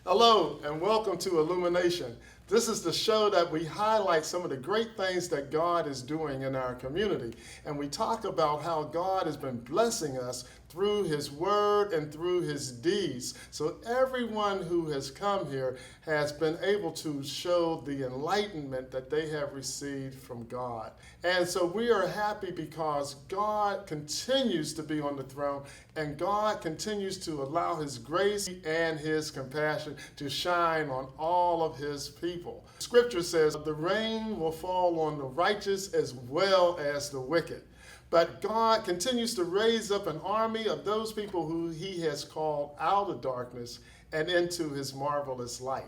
Hello, and welcome to Illumination. This is the show that we highlight some of the great things that God is doing in our community. And we talk about how God has been blessing us through His Word and through His deeds. So everyone who has come here has been able to show the enlightenment that they have received from God. And so we are happy because God continues to be on the throne, and God continues to allow His grace and His compassion to shine on all of His people. Scripture says the rain will fall on the righteous as well as the wicked. But God continues to raise up an army of those people who He has called out of darkness and into His marvelous light.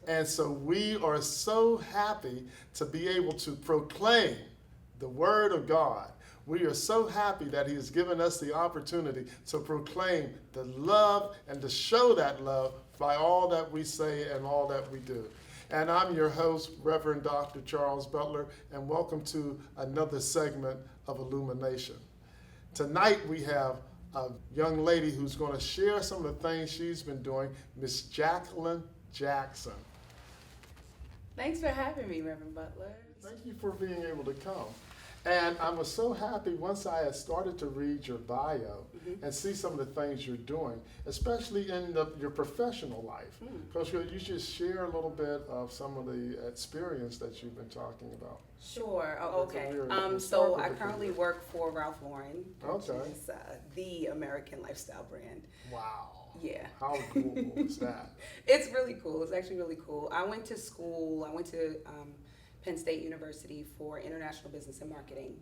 And so we are so happy to be able to proclaim the Word of God. We are so happy that He has given us the opportunity to proclaim the love and to show that love by all that we say and all that we do. And I'm your host, Reverend Dr. Charles Butler, and welcome to another segment of Illumination. Tonight we have a young lady who's going to share some of the things she's been doing, Miss Jacqueline Jackson. Thanks for having me, Reverend Butler. Thank you for being able to come. And I was so happy once I had started to read your bio and see some of the things you're doing, especially in your professional life. Because you should share a little bit of some of the experience that you've been talking about. Sure. Oh, okay. We'll start So with I the currently career. work for Ralph Lauren, which Okay. is the American lifestyle brand. Wow. Yeah. How cool is that? It's really cool. It's actually really cool. I went to school. I went to Penn State University for international business and marketing.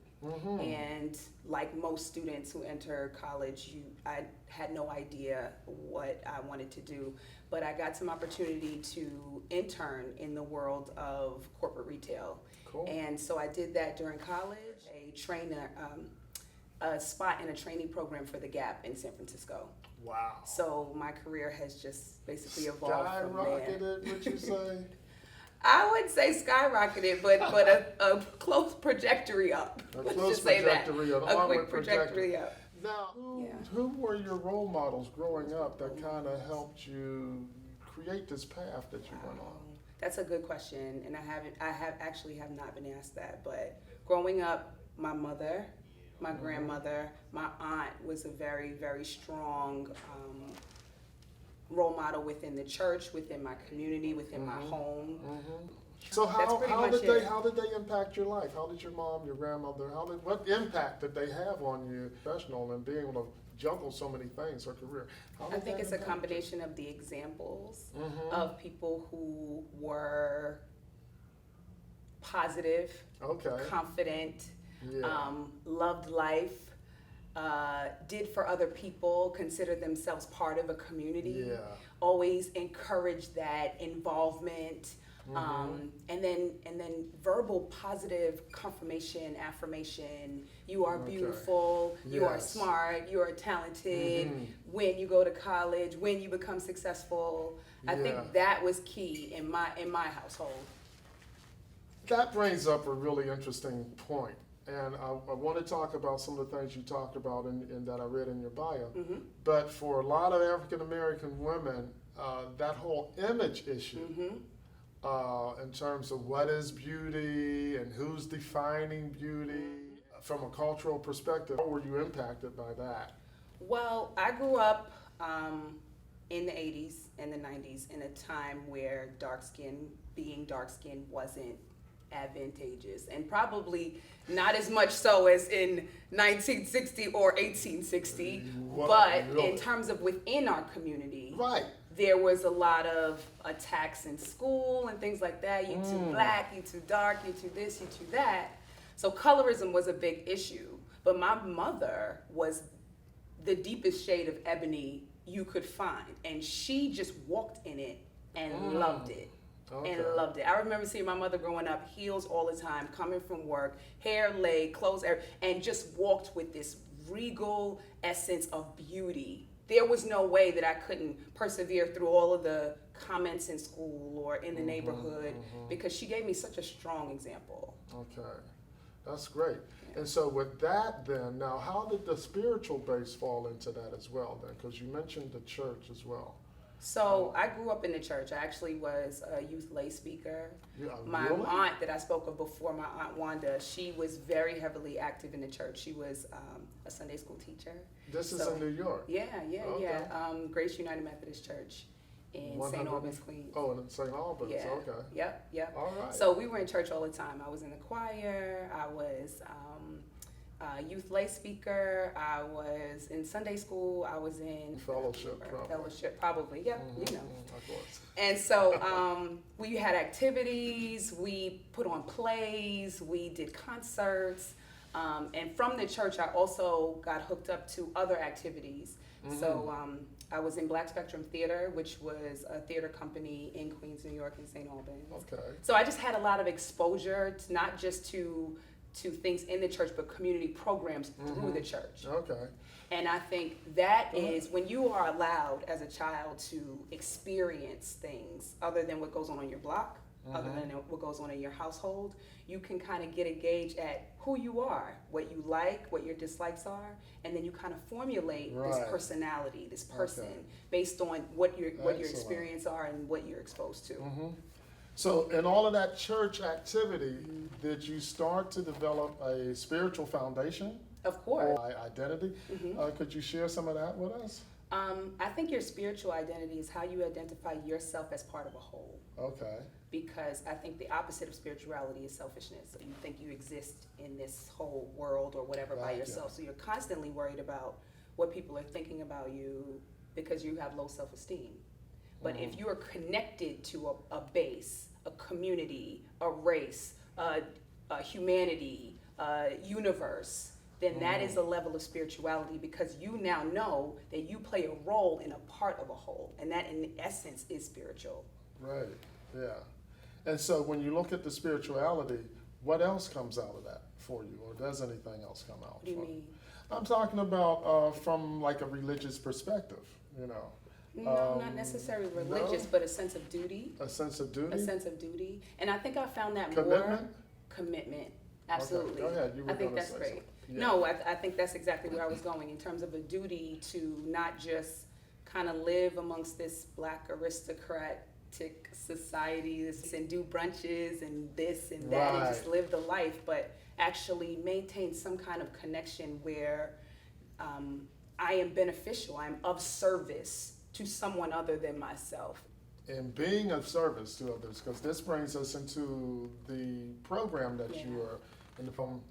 And like most students who enter college, I had no idea what I wanted to do, but I got some opportunity to intern in the world of corporate retail. Cool. And so I did that during college, a spot in a training program for the Gap in San Francisco. Wow. So my career has just basically evolved from there. Skyrocketed, would you say? I would say skyrocketed, but a close trajectory up. A Let's close just say that. trajectory, an A onward quick trajectory up. Now, who were your role models growing up that kind of helped you create this path that you went on? That's a good question, and I have not been asked that. But growing up, my mother, my grandmother, my aunt was a very, very strong role model within the church, within my community, within my home. So That's pretty much how did they impact your life? How did your mom, your grandmother, what impact did they have on you professional and being able to juggle so many things, her career? I think it's a combination of the examples of people who were positive, confident, loved life, did for other people, considered themselves part of a community, always encouraged that involvement, and then verbal positive confirmation, affirmation. You are beautiful, you are smart, you are talented, when you go to college, when you become successful. I think that was key in my household. That brings up a really interesting point. And I want to talk about some of the things you talked about in that I read in your bio. But for a lot of African American women, that whole image issue in terms of what is beauty and who's defining beauty from a cultural perspective, how were you impacted by that? Well, I grew up in the 80s and the 90s in a time where being dark skinned wasn't advantageous, and probably not as much so as in 1960 or 1860, but in terms of within our community, there was a lot of attacks in school and things like that. You too black, you too dark, you too this, you too that. So colorism was a big issue, but my mother was the deepest shade of ebony you could find, and she just walked in it and loved it. And loved it. I remember seeing my mother growing up, heels all the time, coming from work, hair laid, clothes, and just walked with this regal essence of beauty. There was no way that I couldn't persevere through all of the comments in school or in the neighborhood because she gave me such a strong example. Okay, that's great. Yeah. And so with that then, now how did the spiritual base fall into that as well then? Because you mentioned the church as well. So I grew up in the church. I actually was a youth lay speaker. Yeah, My really? aunt that I spoke of before, my aunt Wanda, she was very heavily active in the church. She was a Sunday school teacher. This is So- in New York. Yeah. Okay. Grace United Methodist Church in 100 St. Albans, Queens. Oh, in St. Albans. Yeah. Okay. Yep. All right. So we were in church all the time. I was in the choir. I was youth lay speaker. I was in Sunday school. I was in Fellowship, probably. Fellowship, probably. Yep. You know. Of course. And so we had activities. We put on plays. We did concerts. And from the church, I also got hooked up to other activities. So I was in Black Spectrum Theater, which was a theater company in Queens, New York, and St. Albans. Okay. So I just had a lot of exposure, to, not just to things in the church, but community programs through the church. Okay. And I think that is when you are allowed as a child to experience things other than what goes on your block, other than what goes on in your household, you can kind of get a gauge at who you are, what you like, what your dislikes are, and then you kind of formulate this Right. personality, this person, Okay. based on what your Excellent. experience are and what you're exposed to. So in all of that church activity, did you start to develop a spiritual foundation Of course. or identity? Could you share some of that with us? I think your spiritual identity is how you identify yourself as part of a whole. Okay. Because I think the opposite of spirituality is selfishness. So you think you exist in this whole world or whatever by Gotcha. yourself. So you're constantly worried about what people are thinking about you because you have low self-esteem. But if you are connected to a base, a community, a race, a humanity, a universe, then that is a level of spirituality because you now know that you play a role in a part of a whole. And that in essence is spiritual. Right. Yeah. And so when you look at the spirituality, what else comes out of that for you, or does anything else come out? What do you from- mean? I'm talking about from like a religious perspective. You know, No, not necessarily religious, no? but a sense of duty. a sense of duty. A sense of duty. And I think I found that Commitment? more commitment. Absolutely. Go ahead. You were I think gonna that's say great. something. Yeah. No, I think that's exactly where I was going in terms of a duty to not just kind of live amongst this black aristocratic society and do brunches and this and that and just Right. live the life, but actually maintain some kind of connection where I am beneficial, I'm of service to someone other than myself. And being of service to others, because this brings us into the program that you Yeah. are in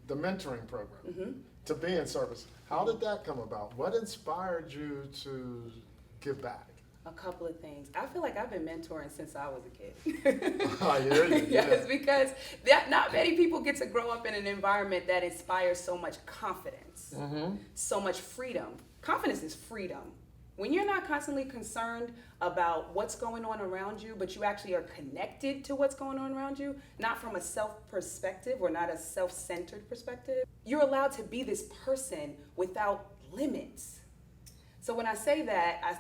the mentoring program, to be in service. How did that come about? What inspired you to give back? A couple of things. I feel like I've been mentoring since I was a kid. I hear you. Yes, because not many people get to grow up in an environment that inspires so much confidence, so much freedom. Confidence is freedom. When you're not constantly concerned about what's going on around you, but you actually are connected to what's going on around you, not from a self perspective or not a self-centered perspective, you're allowed to be this person without limits. So when I say that,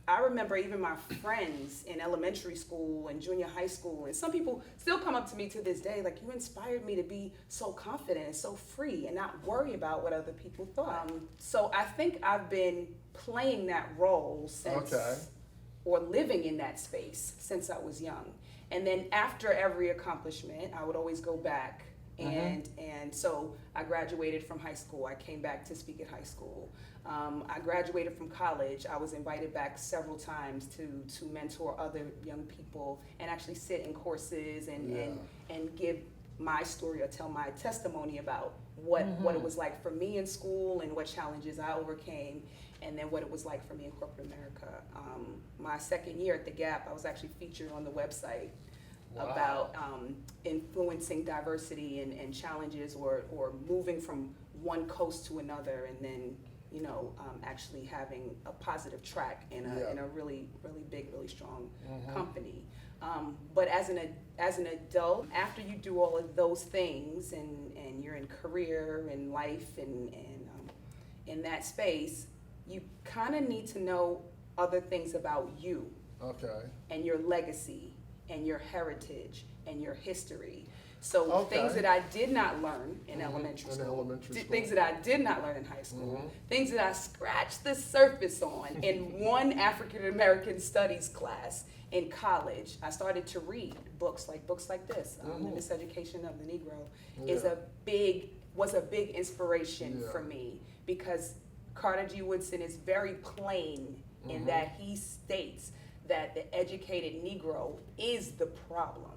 I remember even my friends in elementary school and junior high school, and some people still come up to me to this day, like, you inspired me to be so confident and so free and not worry about what other people thought. So I think I've been playing that role since, or living in that space since I was young. And then after every accomplishment, I would always go back. And so I graduated from high school. I came back to speak at high school. I graduated from college. I was invited back several times to mentor other young people and actually sit in courses and give my story or tell my testimony about what it was like for me in school and what challenges I overcame, and then what it was like for me in corporate America. My second year at the Gap, I was actually featured on the website. Wow. About influencing diversity and challenges or moving from one coast to another, and then actually having a positive track in a really big, really strong company. But as an adult, after you do all of those things and you're in career and life and in that space, you kind of need to know other things about you Okay. and your legacy and your heritage and your history. So Okay. things that I did not learn in elementary In school, elementary school. things that I did not learn in high school, things that I scratched the surface on in one African American studies class in college. I started to read books like this. The Miseducation of the Negro was a big inspiration for me, because Carter G. Woodson is very plain in that he states that the educated Negro is the problem,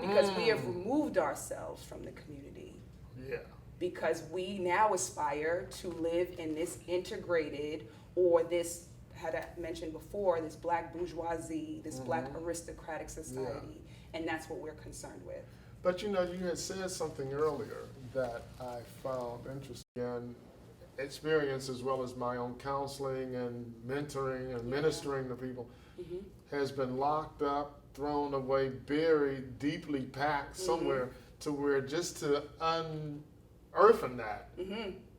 because we have removed ourselves from the community. Yeah. Because we now aspire to live in this integrated, or this, had I mentioned before, this black bourgeoisie, this black aristocratic society, and that's what we're concerned with. But you had said something earlier that I found interesting, and experience as well as my own counseling and mentoring and ministering to people has been locked up, thrown away, buried, deeply packed somewhere, to where just to unearthing that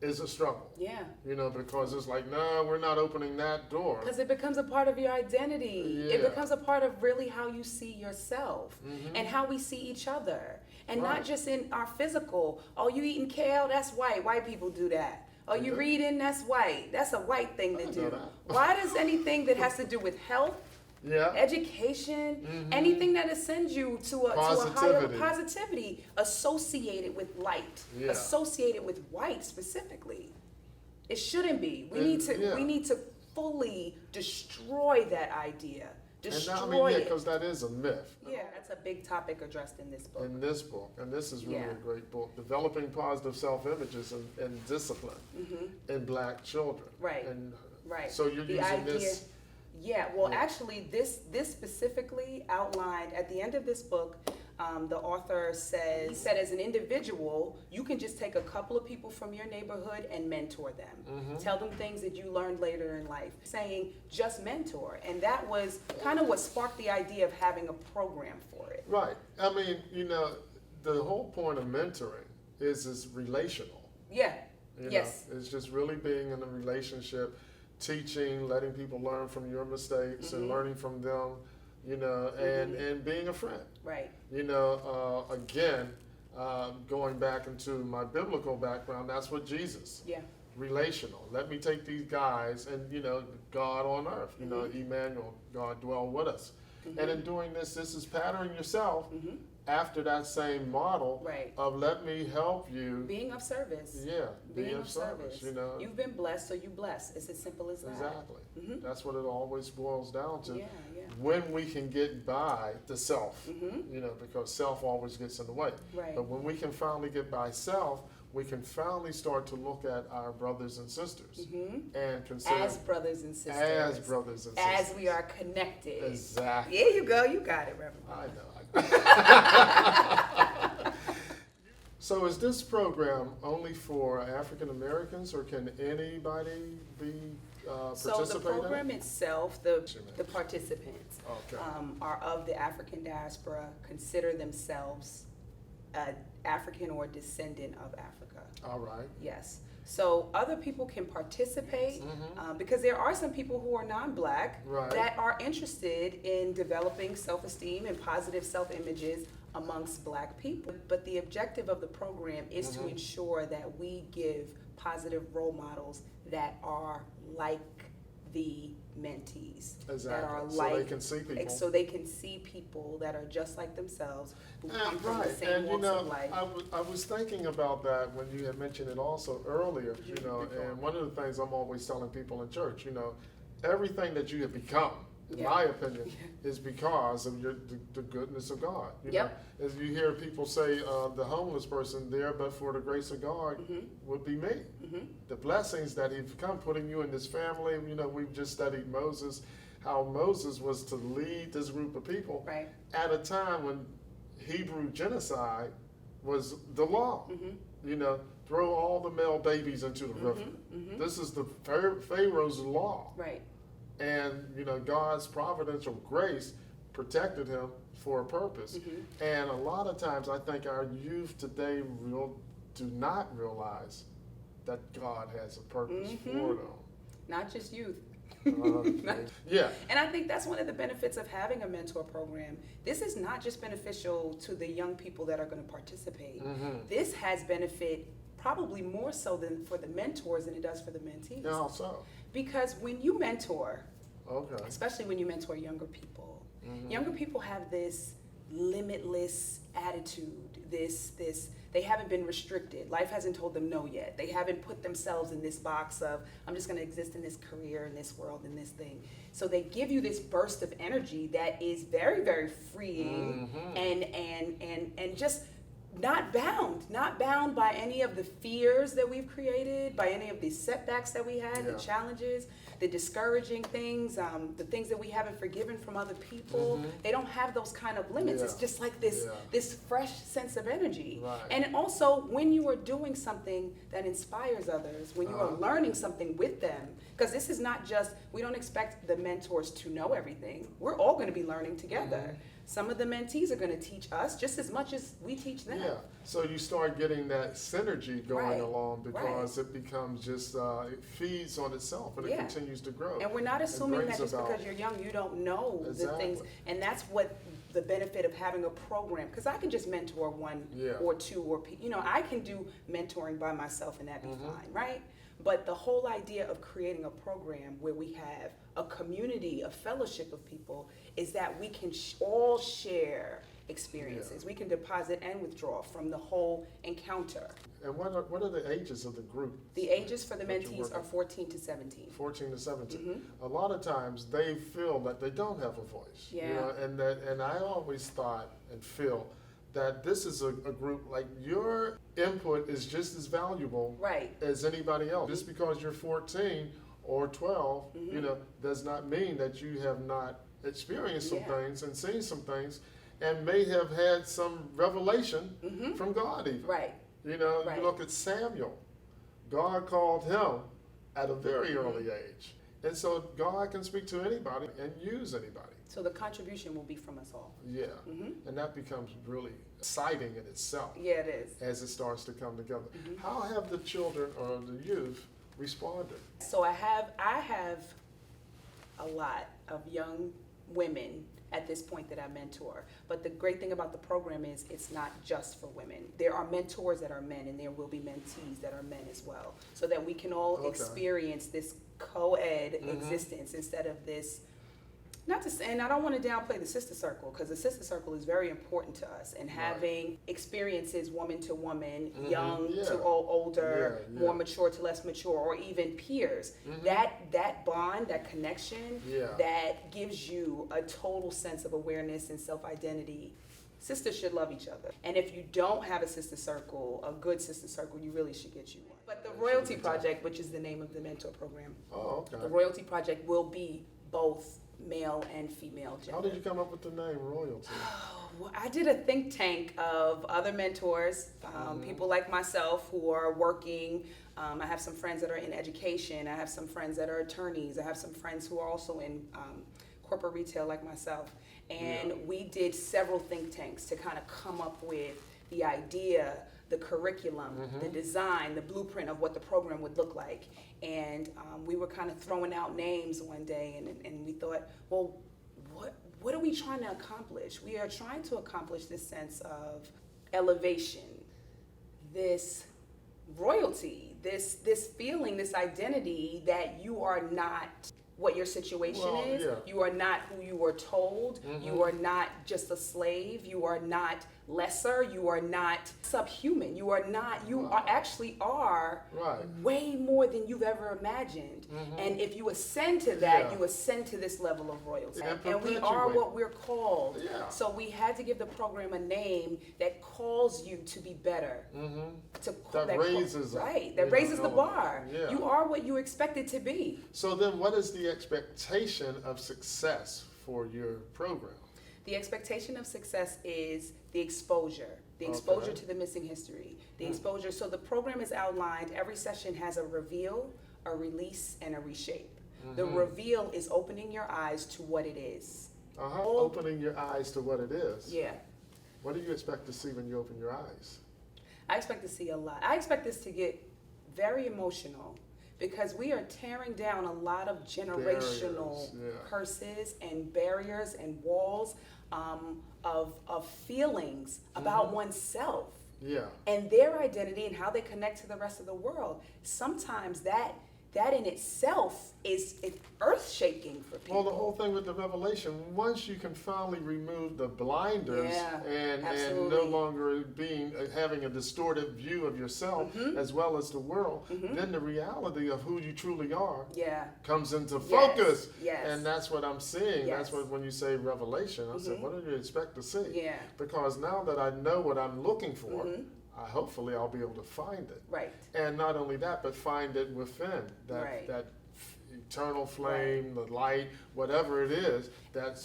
is a struggle. Yeah. Because it's like, no, we're not opening that door. Because it becomes a part of your identity. Yeah. It becomes a part of really how you see yourself and how we see each other. And not just in our physical. Oh, you eating kale? That's white. White people do that. Oh, you reading? That's white. That's a white thing to do. Why does anything that has to do with health, education, anything that sends you to a higher positivity, associated with light, associated with white specifically? It shouldn't be. We need to fully destroy that idea. Destroy it. Because that is a myth. Yeah, that's a big topic addressed in this book. And this is really a great book, Developing Positive Self-Images and Discipline in Black Children. Right. And right. So you're using this. Yeah. Well, actually, this specifically outlined at the end of this book. The author says, he said, as an individual, you can just take a couple of people from your neighborhood and mentor them. Tell them things that you learned later in life. Saying just mentor. And that was kind of what sparked the idea of having a program for it. Right. I mean, the whole point of mentoring is relational. Yeah. Yes. It's just really being in a relationship, teaching, letting people learn from your mistakes and learning from them. And being a friend. Right. Again, going back into my biblical background, that's what Jesus. Yeah. Relational. Let me take these guys and, God on earth, Emmanuel, God dwell with us. And in doing this is patterning yourself after that same model of let me help you. Being of service. Yeah. Being of service. You've been blessed, so you bless. It's as simple as that. Exactly. That's what it always boils down to. Yeah. When we can get by the self, because self always gets in the way. Right. But when we can finally get by self, we can finally start to look at our brothers and sisters and consider as brothers and sisters. As brothers and sisters. As we are connected. Exactly. There you go. You got it, Reverend. I know. So is this program only for African Americans, or can anybody be So the program in? itself, the participants Okay. are of the African diaspora, consider themselves African or descendant of Africa. All right. Yes. So other people can participate because there are some people who are non-Black that are interested in developing self-esteem and positive self-images amongst Black people. But the objective of the program is to ensure that we give positive role models that are like the mentees. Exactly. That are so they can see people. So they can see people that are just like themselves, who come from the same and walks of life. I was thinking about that when you had mentioned it also earlier, and one of the things I'm always telling people in church, everything that you have become, in my opinion, is because of the goodness of God. As you hear people say, the homeless person there, but for the grace of God, would be me. The blessings that He's come, putting you in this family. We've just studied Moses, how Moses was to lead this group of people at a time when Hebrew genocide was the law. Throw all the male babies into the river. This is the Pharaoh's law. Right. And God's providential grace protected him for a purpose. And a lot of times I think our youth today do not realize that God has a purpose for them. Not just youth, Yeah. And I think that's one of the benefits of having a mentor program. This is not just beneficial to the young people that are going to participate. This has benefit probably more so than for the mentors than it does for the mentees. How so? Because when you mentor, Okay. especially when you mentor younger people have this limitless attitude, this they haven't been restricted. Life hasn't told them no yet. They haven't put themselves in this box of, I'm just going to exist in this career, in this world, in this thing. So they give you this burst of energy that is very, very freeing and just not bound by any of the fears that we've created, by any of these setbacks that we had, the challenges, the discouraging things, the things that we haven't forgiven from other people. They don't have those kind of limits. It's just like this fresh sense of energy. Right. And also, when you are doing something that inspires others, when you are learning something with them, because this is not just, we don't expect the mentors to know everything. We're all going to be learning together. Some of the mentees are going to teach us just as much as we teach them. Yeah, so you start getting that synergy going along because it becomes just, it feeds on itself and it continues to grow. And we're not assuming that just because you're young, you don't know the things. And that's what the benefit of having a program, because I can just mentor one or two, or, I can do mentoring by myself and that'd be fine, right? But the whole idea of creating a program where we have a community, a fellowship of people, is that we can all share experiences. We can deposit and withdraw from the whole encounter. And what are the ages of the group? The ages for the mentees are 14 to 17. 14 to 17. A lot of times they feel that they don't have a voice. Yeah. And I always thought and feel that this is a group, like your input is just as valuable as anybody else. Just because you're 14 or 12, does not mean that you have not experienced some things and seen some things and may have had some revelation from God even. Right. You look at Samuel. God called him at a very early age. And so God can speak to anybody and use anybody. So the contribution will be from us all. Yeah, and that becomes really exciting in itself. Yeah, it is. As it starts to come together. How have the children or the youth responded? So I have a lot of young women at this point that I mentor. But the great thing about the program is it's not just for women. There are mentors that are men and there will be mentees that are men as well. So that we can all experience this co-ed existence instead of this, and I don't want to downplay the sister circle, because the sister circle is very important to us, and having experiences woman to woman, young to older, more mature to less mature, or even peers. That bond, that connection, that gives you a total sense of awareness and self-identity. Sisters should love each other. And if you don't have a sister circle, a good sister circle, you really should get you one. But the Royalty Project, which is the name of the mentor program, the Royalty Project will be both male and female gender. How did you come up with the name Royalty? Well, I did a think tank of other mentors, people like myself who are working. I have some friends that are in education. I have some friends that are attorneys. I have some friends who are also in corporate retail like myself. And we did several think tanks to kind of come up with the idea, the curriculum, the design, the blueprint of what the program would look like. And we were kind of throwing out names one day, and we thought, well, what are we trying to accomplish? We are trying to accomplish this sense of elevation, this royalty, this feeling, this identity that you are not what your situation is. You are not who you were told. You are not just a slave. You are not lesser. You are not subhuman. You are not, actually are way more than you've ever imagined. And if you ascend to that, you ascend to this level of royalty. And we are what we're called. So we had to give the program a name that calls you to be better. That raises that raises the bar. You are what you expected to be. So then what is the expectation of success for your program? The expectation of success is the exposure to the missing history, the exposure. So the program is outlined. Every session has a reveal, a release, and a reshape. The reveal is opening your eyes to what it is. Opening your eyes to what it is. Yeah. What do you expect to see when you open your eyes? I expect to see a lot. I expect this to get very emotional, because we are tearing down a lot of generational Barriers, yeah. curses and barriers and walls of feelings about oneself Yeah. and their identity and how they connect to the rest of the world. Sometimes that in itself is earth-shaking for people. Well, the whole thing with the revelation, once you can finally remove the blinders Yeah, and no absolutely. longer having a distorted view of yourself as well as the world, then the reality of who you truly are Yeah. comes into focus. Yes. And that's what I'm seeing. Yes. That's what, when you say revelation, I said, what do you expect to see? Yeah. Because now that I know what I'm looking for, hopefully I'll be able to find it. Right. And not only that, but find it within Right. that eternal flame, the light, whatever it is.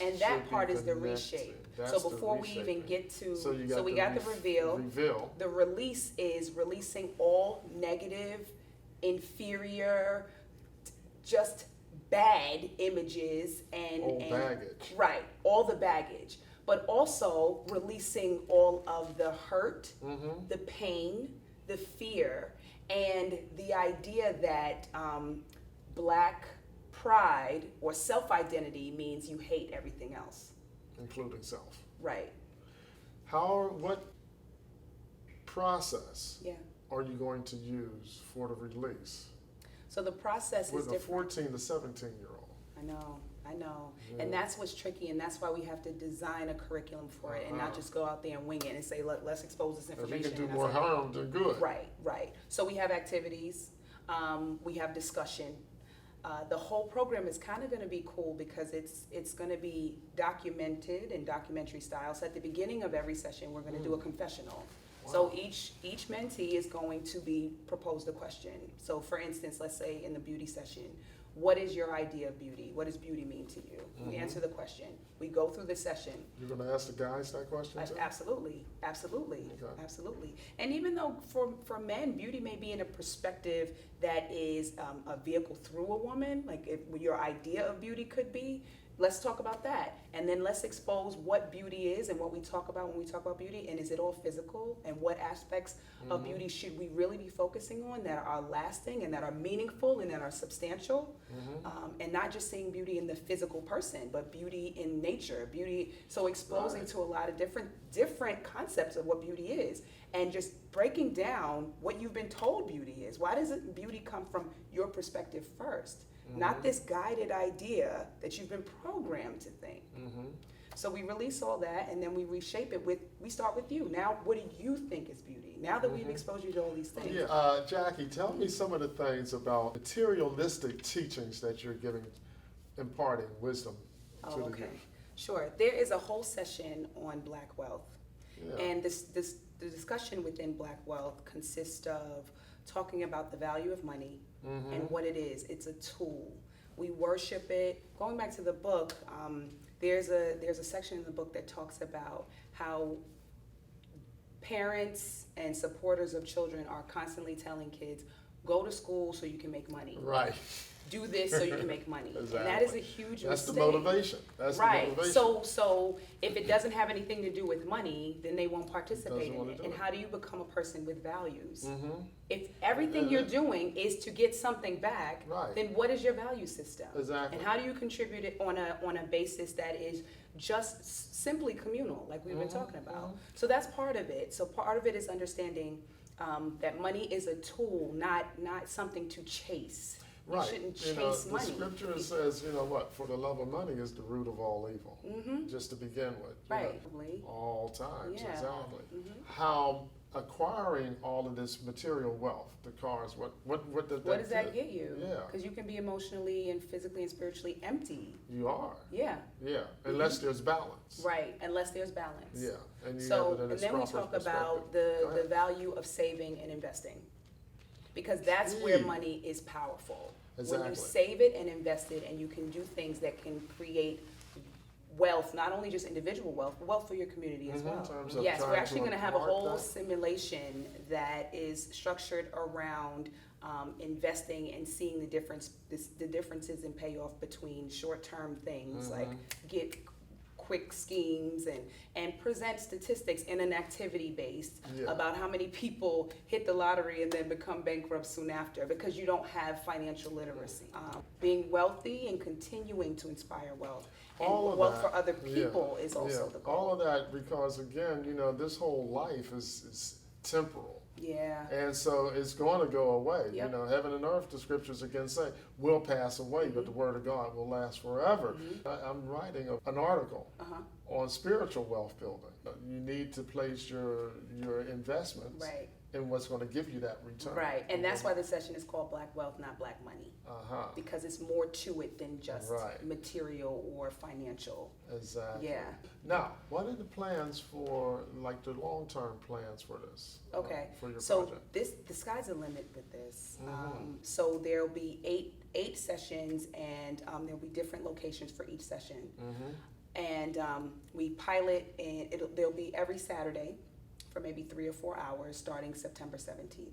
And that part is the reshape. So before we even get to, so we got the reveal. The release is releasing all negative, inferior, just bad images and baggage. Right, all the baggage. But also releasing all of the hurt, the pain, the fear, and the idea that Black pride or self-identity means you hate everything else. Including self. Right. What process Yeah. are you going to use for the release? So the process is With a different. 14 to 17-year-old. I know. Yeah. And that's what's tricky, and that's why we have to design a curriculum for it and not just go out there and wing it and say, look, let's expose this If information. you can do And more that's okay. harm than good. Right. So we have activities, we have discussion. The whole program is kind of going to be cool because it's going to be documented in documentary style. So at the beginning of every session, we're going to do a confessional. Wow. So each mentee is going to be proposed a question. So for instance, let's say in the beauty session, what is your idea of beauty? What does beauty mean to you? We answer the question. We go through the session. You're going to ask the guys that question too? Absolutely. Okay. And even though for men, beauty may be in a perspective that is a vehicle through a woman, like if your idea of beauty could be, let's talk about that. And then let's expose what beauty is and what we talk about when we talk about beauty. And is it all physical? And what aspects of beauty should we really be focusing on that are lasting and that are meaningful and that are substantial? And not just seeing beauty in the physical person, but beauty in nature, beauty. So exposing to a lot of different concepts of what beauty is and just breaking down what you've been told beauty is. Why doesn't beauty come from your perspective first? Not this guided idea that you've been programmed to think. So we release all that and then we reshape it we start with you. Now, what do you think is beauty? Now that we've exposed you to all these things. Yeah, Jackie, tell me some of the things about materialistic teachings that you're imparting wisdom to the youth. Sure. There is a whole session on Black wealth. Yeah. And the discussion within Black wealth consists of talking about the value of money and what it is. It's a tool. We worship it. Going back to the book, there's a section in the book that talks about how parents and supporters of children are constantly telling kids, go to school so you can make money. Right. Do this so you can make money. Exactly. And that is a huge That's mistake. the motivation. That's right. the motivation. So if it doesn't have anything to do with money, then they won't participate in it. And how do you become a person with values? If everything you're doing is to get something back, then what is your value system? Exactly. And how do you contribute it on a basis that is just simply communal, like we've been talking about? So that's part of it. So part of it is understanding that money is a tool, not something to chase. You shouldn't chase money. The scripture says, for the love of money is the root of all evil, just to begin with. Right. All times, Yeah. exactly. How acquiring all of this material wealth, the cars, what does that get you? Yeah. Because you can be emotionally and physically and spiritually empty. You are. Yeah. Yeah, unless there's balance. Right, unless there's balance. Yeah, and you So, have it in and its then we proper talk perspective. about the value of saving and investing. Because that's where money is powerful. Exactly. When you save it and invest it, and you can do things that can create wealth, not only just individual wealth, but wealth for your community as well. In terms of Yes, we're trying actually to going to have a impart whole that. simulation that is structured around investing and seeing the differences in payoff between short-term things like get quick schemes and present statistics in an activity based Yeah. about how many people hit the lottery and then become bankrupt soon after because you don't have financial literacy. Being wealthy and continuing to inspire wealth. And All of wealth that, for other yeah, people is also the goal. All of that, because again, this whole life is temporal. Yeah. And so it's going to go away. Yep. Heaven and earth, the scriptures again say, will pass away, but the word of God will last forever. I'm writing an article on spiritual wealth building. You need to place your investments Right. in what's going to give you that return. Right. And that's why the session is called Black Wealth, not Black Money. Because it's more to it than just Right. material or financial. Exactly. Yeah. Now, what are the plans for, like the long-term plans for this? Okay. For your So project? the sky's the limit with this. So there'll be eight sessions, and there'll be different locations for each session. And we pilot, and there'll be every Saturday for maybe 3 or 4 hours starting September 17th.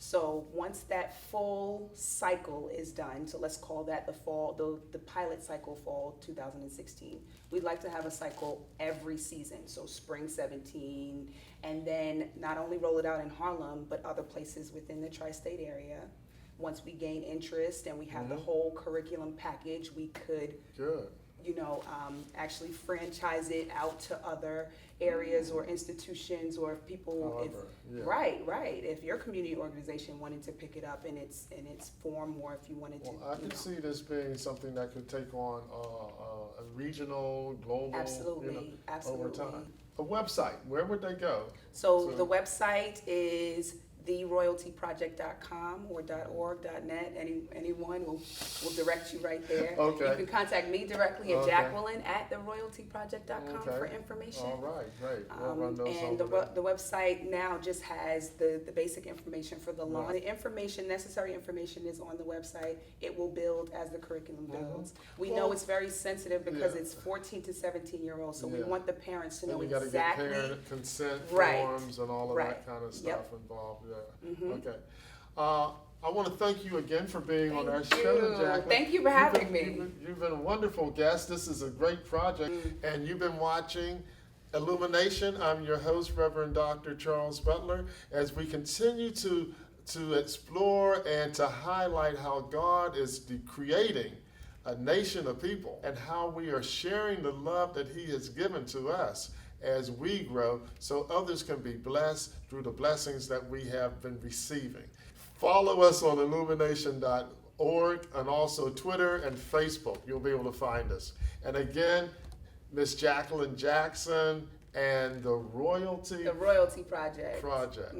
So once that full cycle is done, so let's call that the pilot cycle fall 2016. We'd like to have a cycle every season, so spring 17, and then not only roll it out in Harlem, but other places within the tri-state area. Once we gain interest and we have the whole curriculum package, we could Good. actually franchise it out to other areas or institutions, or if people, However, yeah. right. If your community organization wanted to pick it up in its form, or if you wanted to, Well, I could see this being something that could take on a regional, global, absolutely. over time. A website, where would they go? So the website is theroyaltyproject.com or .org, .net. Anyone will direct you right there. Okay. You can contact me directly at Okay. Jacqueline at theroyaltyproject.com Okay. for information. All right, great. We'll run those And over there. the website now just has the basic information for the launch. The necessary information is on the website. It will build as the curriculum builds. We know Well, it's very sensitive because yeah. it's 14 to 17-year-olds, so we Yeah. want the parents to know And you exactly. got to get parent consent Right. forms and all of Right. that kind of stuff Yep. involved. Yeah. Okay. I want to thank you again for being on our Thank show, you. Jacqueline. Thank you for having me. You've been a wonderful guest. This is a great project, and you've been watching Illumination. I'm your host, Reverend Dr. Charles Butler, as we continue to explore and to highlight how God is creating a nation of people and how we are sharing the love that He has given to us as we grow, so others can be blessed through the blessings that we have been receiving. Follow us on illumination.org and also Twitter and Facebook. You'll be able to find us. And again, Miss Jacqueline Jackson and the Royalty The Royalty Project. Project.